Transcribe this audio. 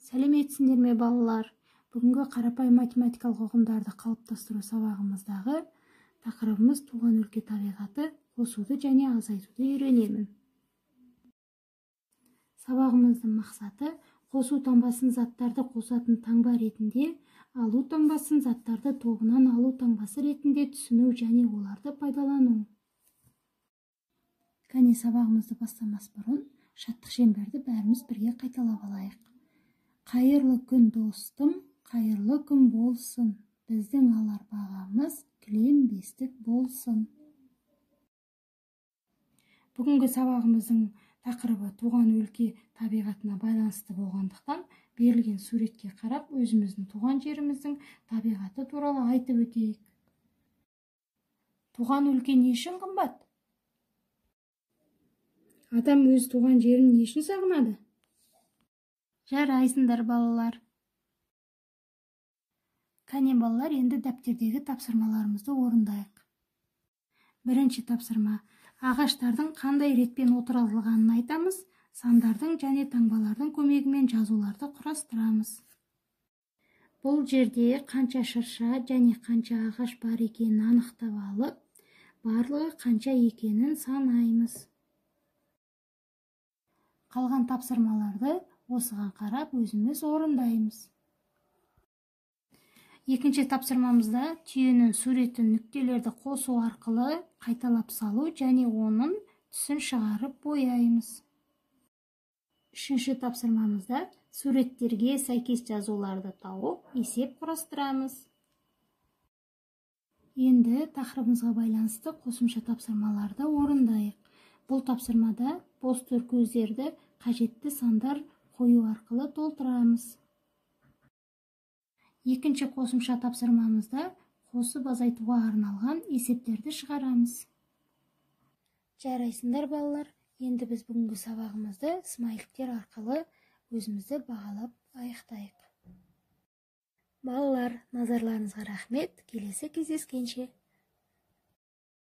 Сәлеметсіңдер ме балалар? Бүгінгі қарапайым математикалық ұғымдарды қалыптастыру сабағымыздағы тақырыбымыз туған өлке табиғаты, қосуды және азайтуды үйренемін. Сабағымыздың мақсаты қосу таңбасын заттарды қосатын таңба ретінде, алу таңбасын заттарды тобынан алу таңбасы ретінде түсіну және оларды пайдалану. Кәне сабағымызды бастамас бұрын шаттық шеңберді бәріміз бірге қайталап алайық. Қайырлы күн достым, қайырлы күн болсын. Біздің алар бағамыз кілем бестік болсын. Бүгінгі сабағымыздың тақырыбы туған өлке табиғатына байланысты болғандықтан, берілген суретке қарап, өзіміздің туған жеріміздің табиғаты туралы айтып өтейік. Туған өлке не үшін қымбат? Адам өз туған жерін не үшін сағынады? Жарайсыңдар балалар. Кәне балалар, енді дәптердегі тапсырмаларымызды орындайық. Бірінші тапсырма. Ағаштардың қандай ретпен отырғызылғанын айтамыз, сандардың және таңбалардың көмегімен жазуларды құрастырамыз. Бұл жерде қанша шырша және қанша ағаш бар екенін анықтап алып, барлығы қанша екенін санаймыз. Қалған тапсырмаларды осыған қарап өзіміз орындаймыз. Екінші тапсырмамызда түйенің суретін нүктелерді қосу арқылы қайталап салу және оның түсін шығарып бояймыз. Үшінші тапсырмамызда суреттерге сәйкес жазуларды тауып, есеп құрастырамыз. Енді тақырыбымызға байланысты қосымша тапсырмаларды орындайық. Бұл тапсырмада бос төркөздерді қажетті сандар қою арқылы толтырамыз. Екінші қосымша тапсырмамызда қосып азайтуға арналған есептерді шығарамыз. Жарайсыңдар балалар, енді біз бүгінгі сабағымызды смайликтер арқылы өзімізді бағалап аяқтайық. Балалар, назарларыңызға рахмет, келесі кездескенше.